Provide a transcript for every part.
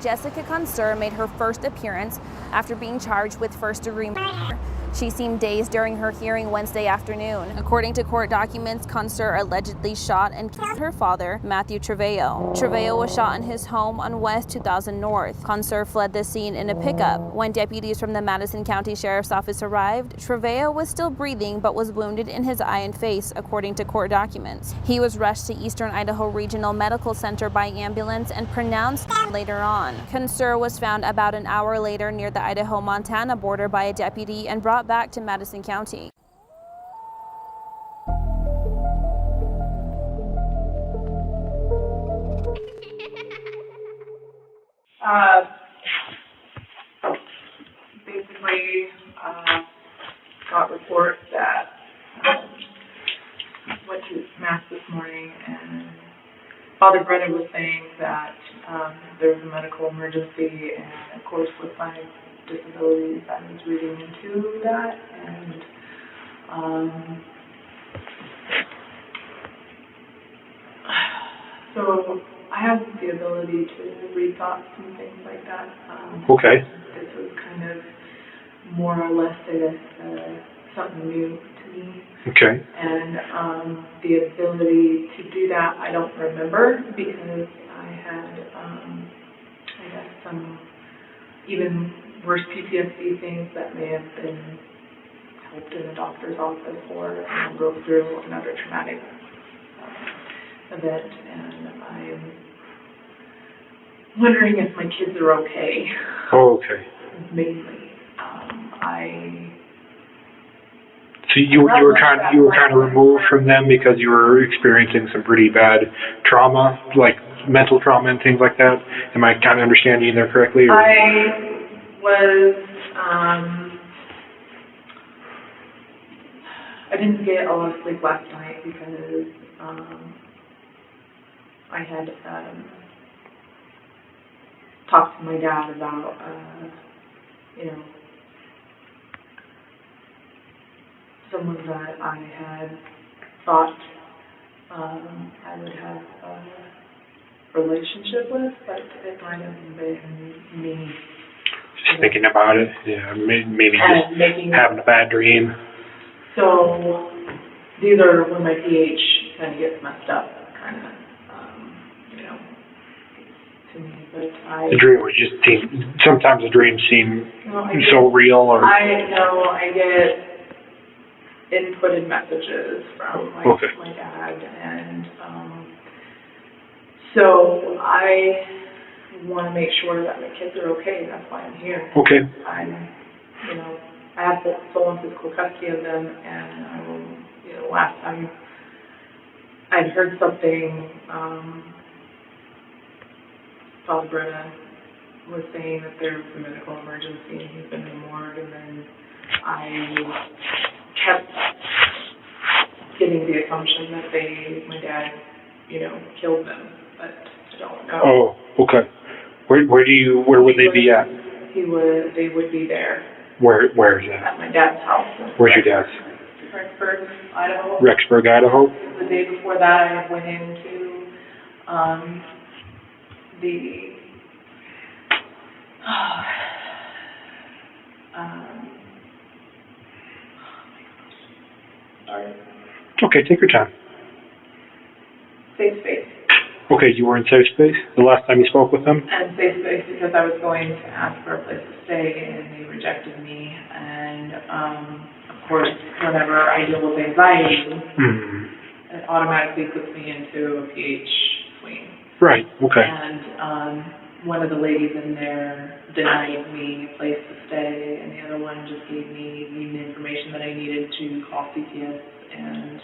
Jessica ClLLER made her first appearance after being charged with first-degree murder. She seemed dazed during her hearing Wednesday afternoon. According to court documents, ClLLER allegedly shot and killed her father, Matthew Trevello. Trevello was shot in his home on West 2000 North. ClLLER fled the scene in a pickup. When deputies from the Madison County Sheriff's Office arrived, Trevello was still breathing but was wounded in his eye and face, according to court documents. He was rushed to Eastern Idaho Regional Medical Center by ambulance and pronounced dead later on. ClLLER was found about an hour later near the Idaho-Montana border by a deputy and brought back to Madison County. Basically, got reports that went to mass this morning, and Father Brennan was saying that there was a medical emergency, and of course with my disabilities, I was reading into that, and so I have the ability to read thoughts and things like that. Okay. This was kind of more or less, I guess, something new to me. Okay. And the ability to do that, I don't remember, because I had, I guess, some even worse PTSD things that may have been helped in the doctor's office or broke through another traumatic event, and I'm wondering if my kids are okay. Oh, okay. Mainly, So you were kind of removed from them because you were experiencing some pretty bad trauma, like mental trauma and things like that. Am I kind of understanding you there correctly? Or? I was. I didn't get a lot of sleep last night because I had talked to my dad about someone that I had thought I would have a relationship with, but it might have been me. Just thinking about it, yeah, maybe just having a bad dream. So these are when my pH kind of gets messed up, kind of, to me. But the dream would just seem, sometimes the dreams seem so real, or I get inputted messages from my dad, and so I want to make sure that my kids are okay. That's why I'm here. Okay. I have full and physical custody of them, and I will, last time I'd heard something, Father Brennan was saying that there was a medical emergency and he's been in the morgue, and then I kept getting the assumption that my dad, killed them, but I don't know. Oh, okay. Where would they be at? They would be there. Where is that? At my dad's house. Where's your dad's? Rexburg, Idaho. Rexburg, Idaho? The day before that, I went into sorry. Okay, take your time. Safe space. Okay, you were in safe space the last time you spoke with them? And safe space because I was going to ask for a place to stay, and they rejected me. And of course, whenever I deal with anxiety, it automatically puts me into a PH swing. Right, okay. And one of the ladies in there denied me a place to stay, and the other one just gave me the information that I needed to call CPS and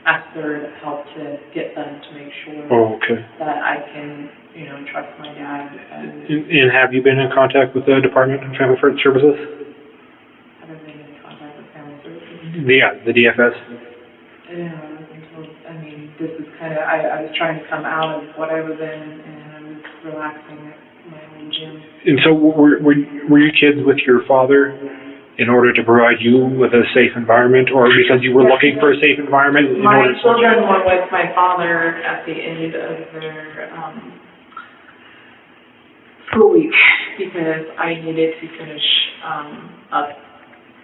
ask their help to get them to make sure that I can, trust my dad. And have you been in contact with the Department of Family Services? Have I been in contact with Family Services? Yeah, the DFS. Yeah, this is kind of, I was trying to come out of what I was in, and I was relaxing at my own gym. And so were your kids with your father in order to provide you with a safe environment, or because you were looking for a safe environment? My children were with my father at the end of their 2 weeks because I needed to finish up a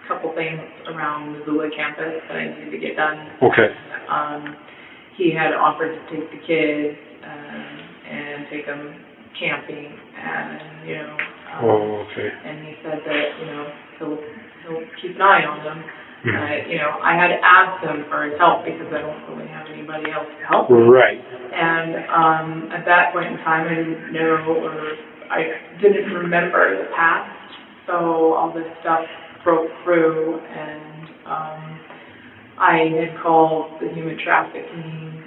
couple things around Missoula campus that I needed to get done. Okay. He had offered to take the kids and take them camping, and okay. and he said that he'll keep an eye on them. Mm-hmm. I had asked him for his help because I don't really have anybody else to help me. Right. And at that point in time, I didn't know, or I didn't remember the past, so all this stuff broke through, and I had called the human trafficking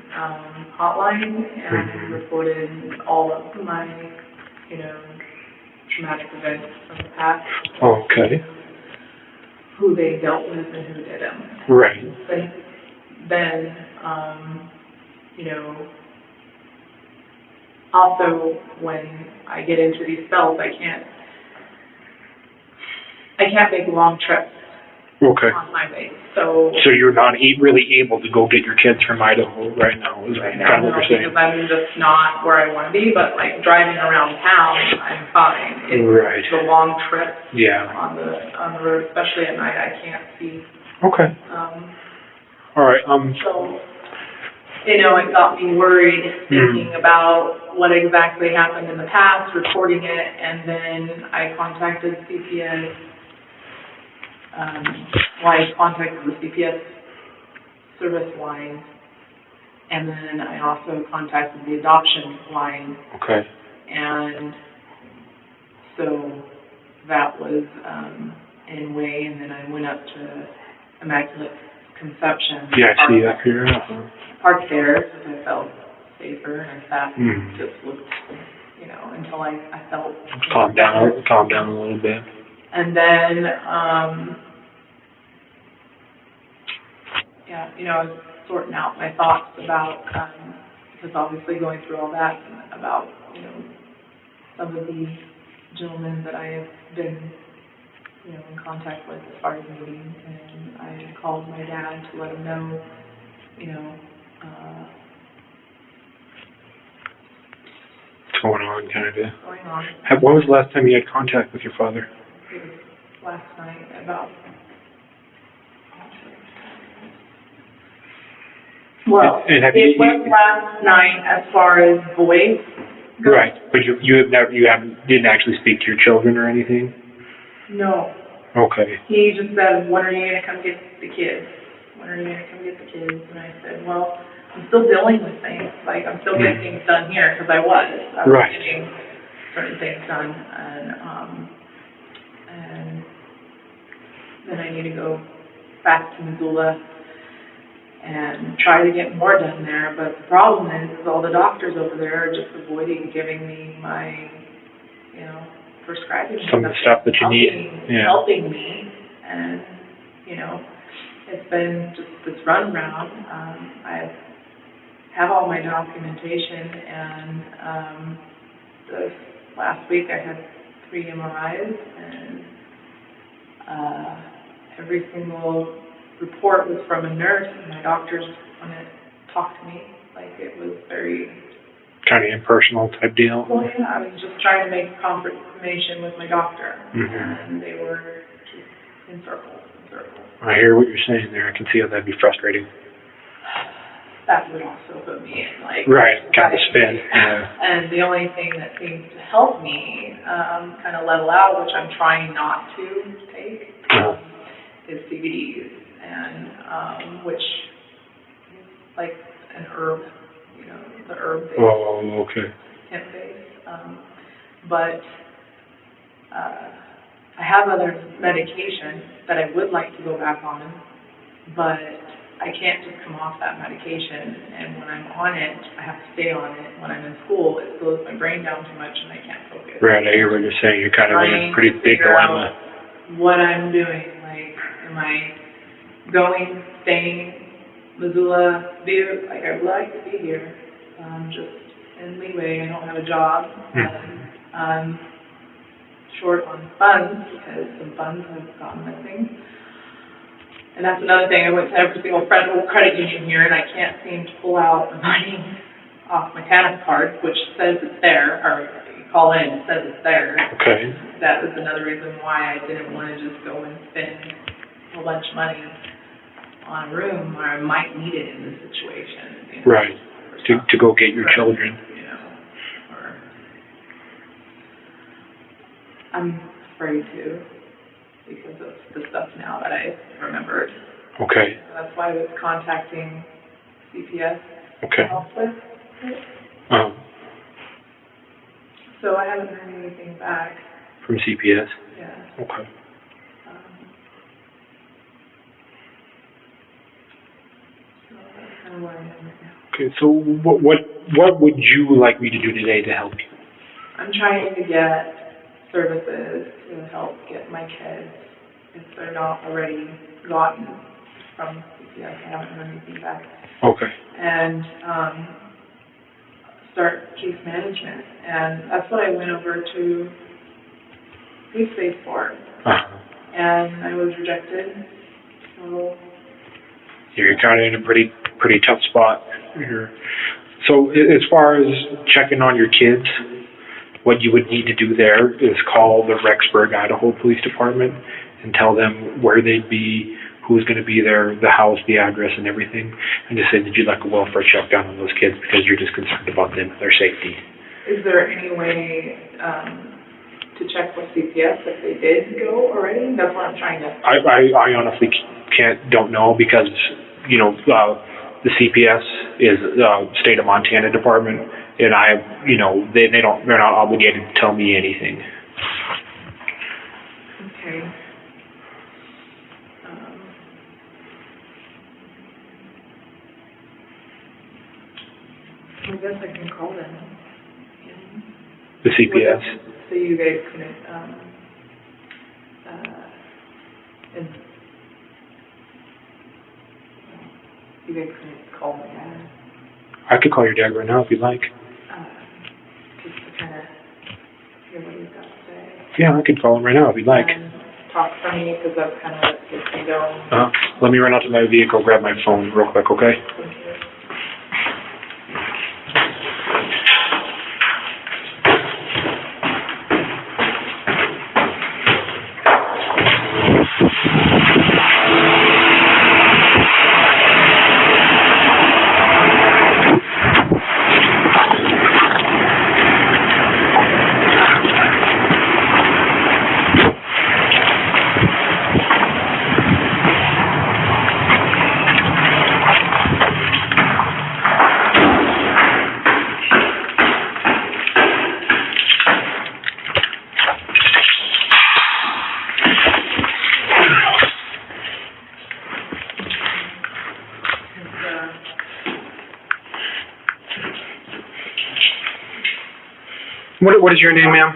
hotline and reported all of my, traumatic events from the past. Okay. Who they dealt with and who did them. Right. But then, also when I get into these spells, I can't make long trips Okay. on highways. So you're not really able to go get your kids from Idaho right now, is right kind now, of what you're saying? because I'm just not where I want to be, but like driving around town, I'm fine. It's Right. the long trips Yeah. on the road, especially at night, I can't see. Okay. All right. So, it got me worried thinking about what exactly happened in the past, reporting it, and then I contacted CPS. I contacted the CPS service line, and then I also contacted the adoption line. Okay. And so that was in way, and then I went up to Immaculate Conception. Yeah, I see that here. Parked there because I felt safer, and that Mm. just looked, until I felt Calm down a little bit. And then, I was sorting out my thoughts about, because obviously going through all that, about, some of the gentlemen that I have been, in contact with as far as meetings, and I called my dad to let him know, What's going on, kind of? going on. When was the last time you had contact with your father? It was last night about, well, And have it you- was last night as far as voice goes. Right, but you didn't actually speak to your children or anything? No. Okay. He just said, when are you going to come get the kids? When are you going to come get the kids? And I said, well, I'm still dealing with things. Like, I'm still getting things done here, because I was Right. getting certain things done. And then I need to go back to Missoula and try to get more done there. But the problem is all the doctors over there are just avoiding giving me my, prescribing Some of the stuff that you need. Yeah. Helping me. And, it's been just this runaround. I have all my documentation, and this last week I had 3 MRIs, and every single report was from a nurse, and my doctors wouldn't talk to me. Like, it was very... Kind of impersonal type deal? Well, yeah, I was just trying to make a confirmation with my doctor, Mm-hmm. and they were just in circles. I hear what you're saying there. I can see how that'd be frustrating. That would also put me in, like... Right, kind of spin. Yeah. And the only thing that seems to help me kind of level out, which I'm trying not to take, is CBDs, and which is like an herb, the herb-based, Oh, okay. hemp-based. But I have other medication that I would like to go back on, but I can't just come off that medication, and when I'm on it, I have to stay on it. When I'm in school, it slows my brain down too much, and I can't focus. Right, I hear what you're saying. You're kind of in a pretty big dilemma. What I'm doing, like, am I staying Missoula, like, I would like to be here, just in leeway. I don't have a job, and I'm short on funds because some funds have gone missing. And that's another thing. I went to every single federal credit union here, and I can't seem to pull out the money off my TANF card, which says it's there, or call in, it says it's there. Okay. That was another reason why I didn't want to just go and spend a whole bunch of money on a room where I might need it in this situation. You know, Right. To go get your children. You know, or I'm afraid to because of the stuff now that I remembered. Okay. So that's why I was contacting CPS Okay. to help with it. So I haven't heard anything back. From CPS? Yeah. Okay. So that's kind of where I am right now. Okay, so what would you like me to do today to help you? I'm trying to get services to help get my kids, if they're not already gotten from CPS. I haven't heard anything back. Okay. And start case management. And that's what I went over to Police Space for. And I was rejected. So You're kind of in a pretty tough spot here. So as far as checking on your kids, what you would need to do there is call the Rexburg, Idaho Police Department and tell them where they'd be, who's going to be there, the house, the address, and everything, and just say that you'd like a welfare check down on those kids because you're just concerned about them and their safety. is there any way to check with CPS if they did go already? That's what I'm trying to... I honestly don't know because, you know, the CPS is state of Montana department, and they're not obligated to tell me anything. Okay. I guess I can call them. The CPS? So you guys couldn't, you guys couldn't call my dad? I could call your dad right now if you'd like. Just to kind of hear what he's got to say. Yeah, I could call him right now if you'd like. And talk for me, because that's kind of what gets me going. Let me run out to my vehicle, grab my phone real quick, okay? Thank you. What is your name, ma'am?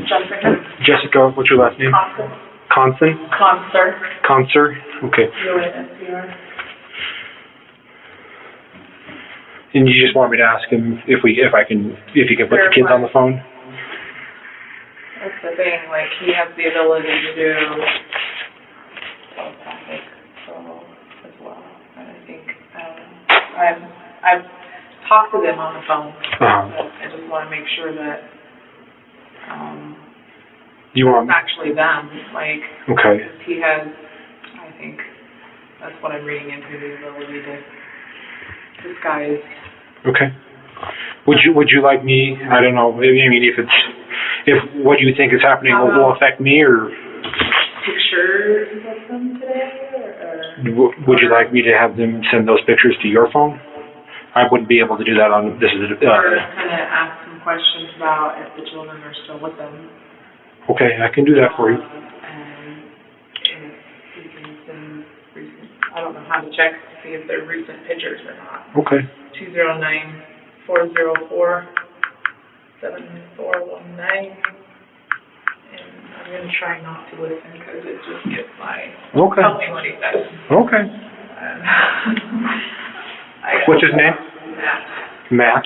Jessica? Jessica, what's your last name? Constant. Conson? Conser? Okay. C-O-N-S-E-R. And you just want me to ask him if you can put the kids on the phone? That's the thing, like, he has the ability to do telepathic as well. And I think, I've talked to them on the phone. But I just want to make sure that, it's actually them, like, Okay. he has, I think, that's what I'm reading into, the ability to disguise. Okay. Would you like me, I don't know, I mean, if what you think is happening will affect me, or Pictures of them today, or? would you like me to have them send those pictures to your phone? I wouldn't be able to do that on, this is Or kind of ask some questions about if the children are still with them. Okay, I can do that for you. And if you can send recent, I don't know how to check to see if they're recent pictures or not. Okay. 209-404-7419. And I'm going to try not to listen because it just gets Okay. Tell me what he says. Okay. What's his name? Matt. Matt.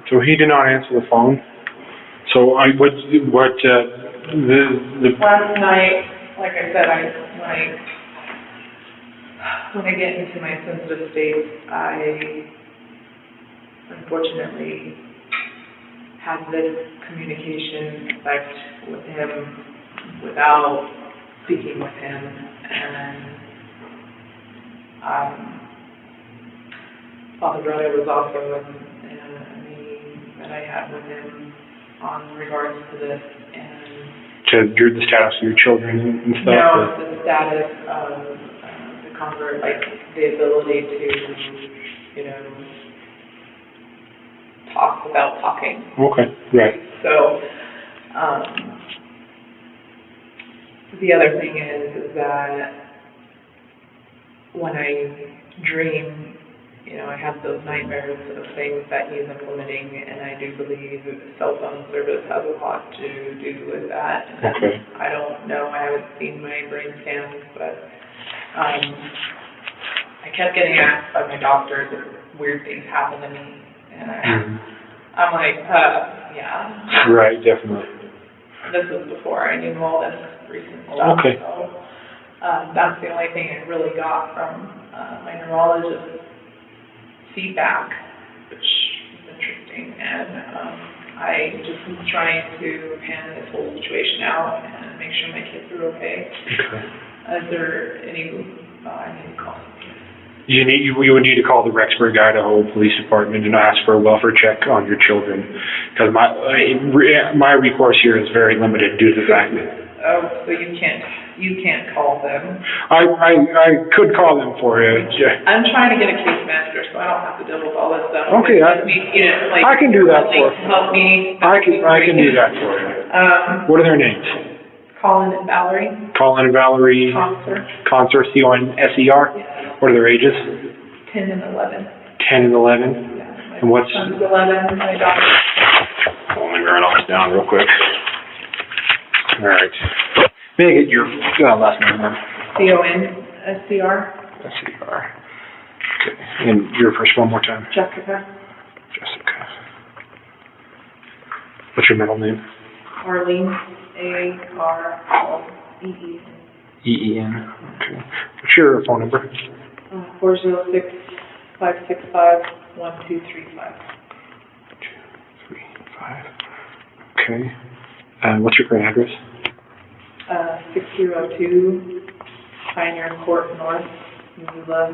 So he did not answer the phone. So the Last night, like I said, when I get into my sensitive state, I unfortunately had this communication effect with him without speaking with him, and Father Brother was also in a meeting that I had with him on regards to this, and the status of your children and stuff? no, the status of the convert, like the ability to, talk without talking. Okay, right. So, the other thing is that when I dream, I have those nightmares of things that he's implementing, and I do believe cell phone service has a lot to do with that. Okay. I don't know, I haven't seen my brain scans, but I kept getting asked by my doctors if weird things happen to me, and I'm like, yeah. Right, definitely. This was before I knew all this recent stuff. Okay. So that's the only thing I really got from my neurologist's feedback, which is interesting. And I just am trying to pan this whole situation out and make sure my kids are okay. Okay. Is there any, I need to call You would need to call the Rexburg, Idaho Police Department and ask for a welfare check on your children, because my recourse here is very limited due to the fact that. Oh, so you can't call them. I could call them for you. I'm trying to get a case manager, so I don't have to deal with all this stuff. Okay, I can do that for you. Help me. I can do that for you. What are their names? Colin and Valerie. Colin and Valerie. Conser. C-O-N-S-E-R. What are their ages? 10 and 11. 10 and 11. Yeah, And what's? Son's 11. My daughter. Let me write all this down real quick. All right. May I get your last name then? C-O-N-S-E-R. S-E-R. Okay. And your first one more time. Jessica. Jessica. What's your middle name? Arlene. A-R-L-E-E. E-E-N. Okay. What's your phone number? 406-565-1235. 235. Okay. What's your current address? 6002 Pioneer Court North, Missoula.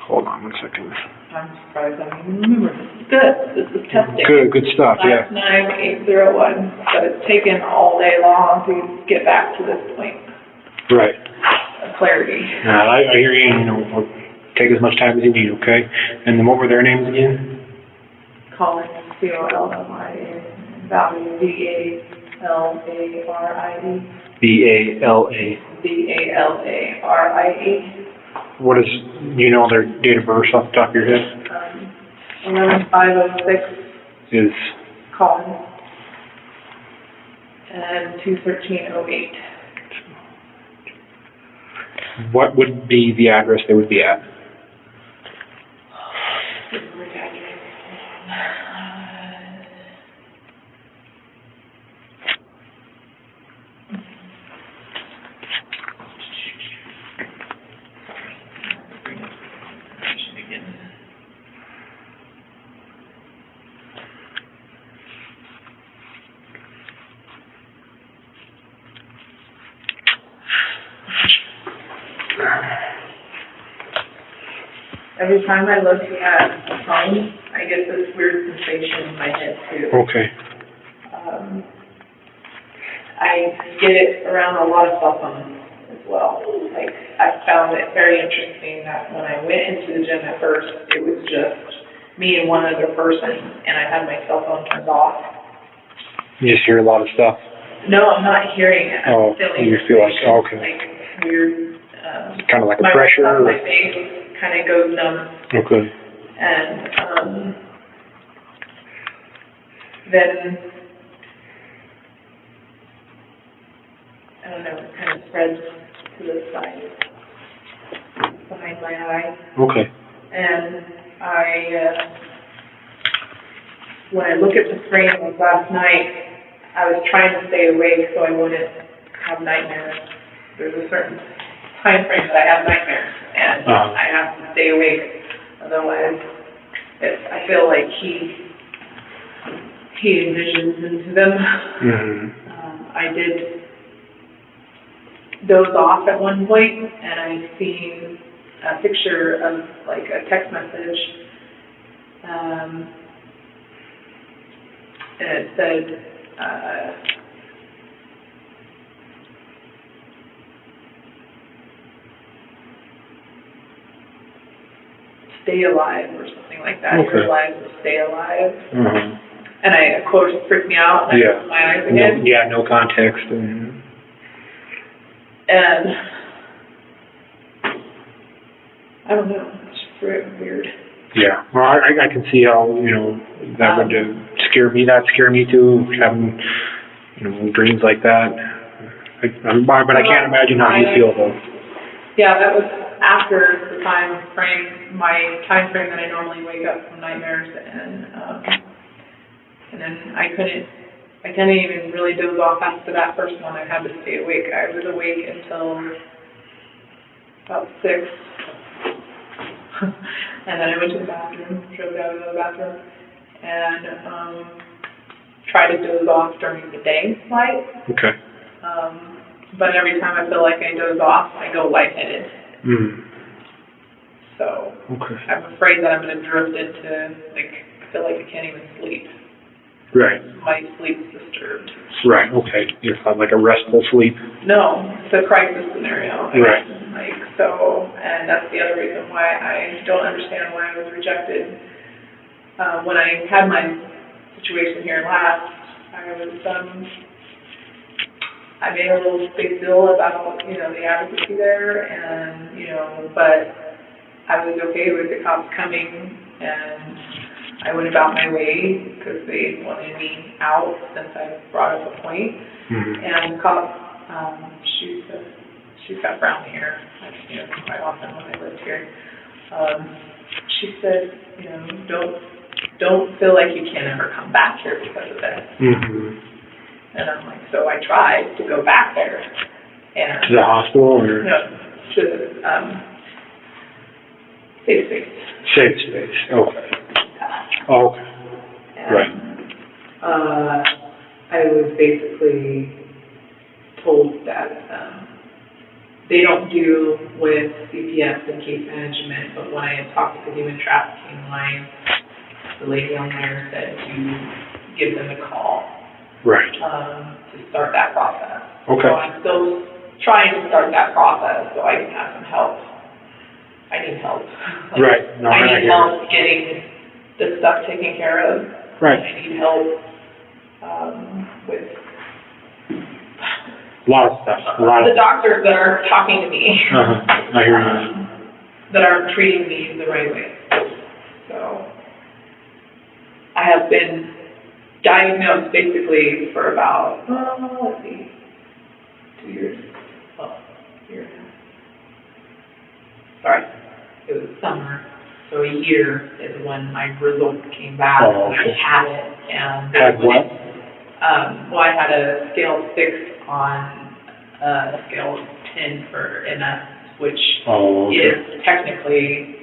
Hold on 1 second. I'm surprised I don't even remember. This is good. This is testing. Good stuff, yeah. Last 9801, but it's taken all day long to get back to this point. Right. Of clarity. I hear you. We'll take as much time as you need, okay? And then what were their names again? Colin, C-O-L-L-I-A, Valerie, V-A-L-A-R-I-E. B-A-L-A. B-A-L-A-R-I-E. What is, their date of birth off the top of your head? 11506 Is Colin, and 21308. what would be the address they would be at? Every time I look at the phone, I get this weird sensation in my head too. Okay. I get it around a lot of cell phones as well. Like, I found it very interesting that when I went into the gym at first, it was just me and one other person, and I had my cell phone turned off. You just hear a lot of stuff? No, I'm not hearing it. I'm feeling you feel like, okay. Like weird, kind of like a pressure? My face kind of goes numb. Okay. And then, I don't know, it kind of spreads to the side, behind my eye. Okay. And when I look at the frame like last night, I was trying to stay awake so I wouldn't have nightmares. There's a certain time frame that I have nightmares, and I have to stay awake. Otherwise, I feel like he envisions into them. I did doze off at one point, and I seen a picture of like a text message, and it said, stay alive or something like that. Okay. You're alive, so stay alive. And I, of course, freaked me out. And I closed my eyes again. No context. And I don't know. It's just weird. Yeah. Well, I can see how, that would scare me. That scare me too, having, dreams like that. But I can't imagine how you feel though. Yeah, that was after the my time frame that I normally wake up from nightmares, and then I couldn't even really doze off after that first one. I had to stay awake. I was awake until about 6. And then I went to the bathroom, drove down to the bathroom, and tried to doze off during the day light. Okay. But every time I feel like I doze off, I go lightheaded. So I'm afraid that I'm going to drift into, I feel like I can't even sleep. Right. My sleep's disturbed. Right, okay. It's not like a restful sleep. No, it's a crisis scenario. Right. And that's the other reason why I don't understand why I was rejected. When I had my situation here last, I made a little big deal about, the advocacy there, and, but I was okay with the cops coming, and I went about my way because they wanted me out since I brought up a point. And the cop, she's got brown hair, quite often when I lived here. She said, don't feel like you can't ever come back here because of this. And I'm like, so I tried to go back there. And to the hospital or? No, to the safe space. Safe space, okay. Oh, okay. And, right. I was basically told that they don't deal with CPS and case management, but when I had talked to the human trafficking line, the lady on there said to give them a call. Right. To start that process. Okay. So I'm still trying to start that process so I can have some help. I need help. Right. No, I need help getting this stuff taken care of. Right. I need help with a lot of stuff. The doctors that are talking to me. I hear you. That aren't treating me the right way. So I have been diagnosed basically for about, 2 years. Well, year and a half. Sorry, it was summer. So a year is when my result came back. Oh, okay. I had it, and had what? Well, I had a scale of 6 on a scale of 10 for MS, which is technically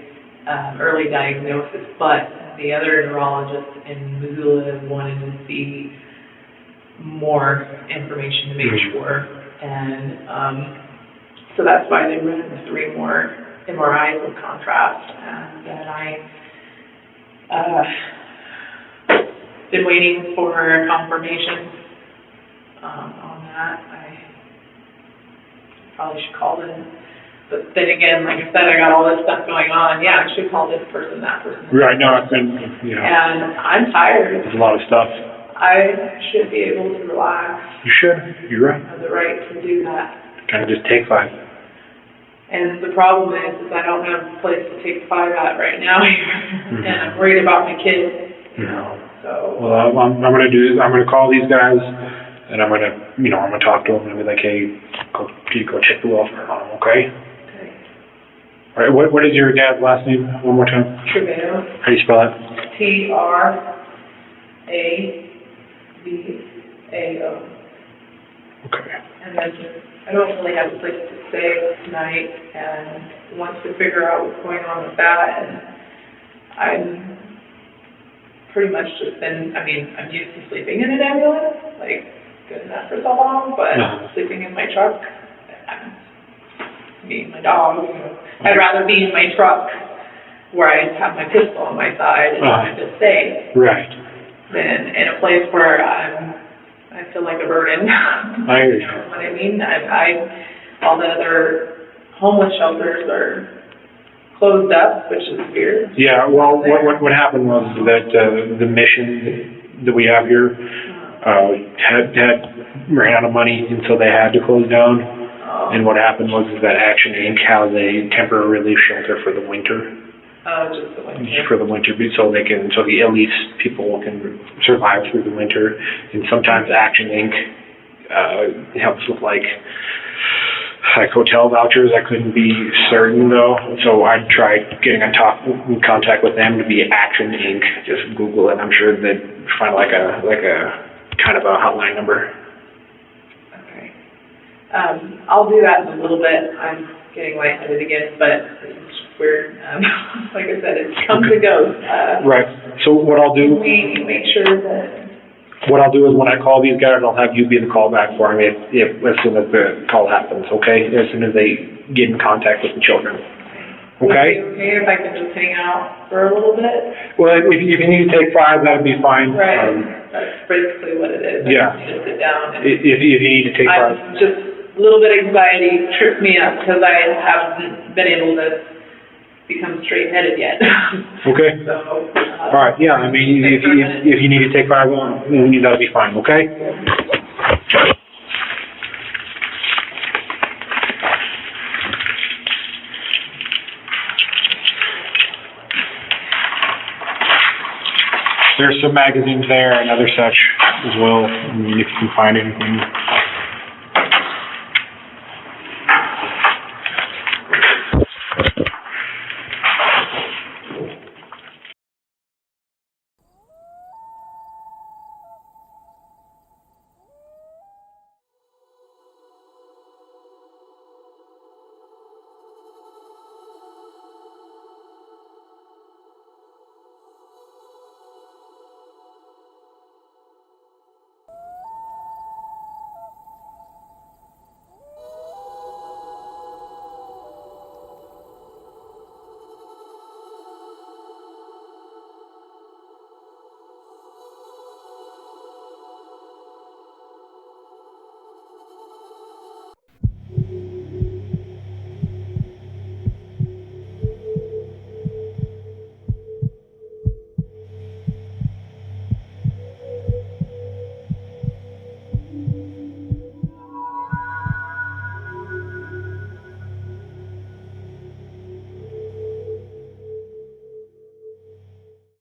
early diagnosis, but the other neurologist in Missoula wanted to see more information to make sure, and so that's why they ran 3 more MRIs with contrast, and then been waiting for confirmation on that. I probably should call in. But then again, like I said, I got all this stuff going on. Yeah, I should call this person, that person. Right, no, it's been, And I'm tired. There's a lot of stuff. I should be able to relax. You should. You're right. I have the right to do that. Kind of just take 5. And the problem is I don't have a place to take 5 at right now here. And I'm worried about my kids, so. Well, I'm gonna call these guys, and I'm gonna talk to them and be like, hey, go check the welfare on them, okay? Okay. All right, what is your dad's last name? One more time. Trevino. How do you spell that? T-R-E-V-E-N-O. A-V-A-O. Okay. And then I don't really have a place to stay tonight, and want to figure out what's going on with that. And I'm pretty much just been, I mean, I'm used to sleeping in an ambulance, like, good enough for so long, but sleeping in my truck, me and my dog, you know, I'd rather be in my truck where I have my pistol on my side and I'm just safe. Right. Than in a place where I feel like a burden. I hear you. You know what I mean? All the other homeless shelters are closed up, which is weird. Yeah, well, what happened was that the mission that we have here ran out of money, and so they had to close down. And what happened was that Action Inc. has a temporary relief shelter for the winter. Just the winter. Just for the winter, so the at least people can survive through the winter. And sometimes Action Inc. Helps with like hotel vouchers. I couldn't be certain though, so I tried getting in contact with them to be Action Inc. Just Google it. I'm sure they'd find like a kind of a hotline number. Okay. I'll do that in a little bit. I'm getting lightheaded again, but it's weird. Like I said, it comes and goes. Right. So what I'll do. We make sure that. What I'll do is when I call these guys, I'll have you be the callback for me as soon as the call happens, okay? As soon as they get in contact with the children. Okay? Would it be okay if I could just hang out for a little bit? Well, if you need to take 5, that'd be fine. Right. That's basically what it is. Yeah. I just need to sit down. If you need to take 5. I'm just a little bit anxiety tripped me up because I haven't been able to become straight-headed yet. Okay. So, all right. Yeah. I mean, if you need to take 5 on, that'll be fine. Okay. There's some magazines there and other such as well. I mean, if you can find anything.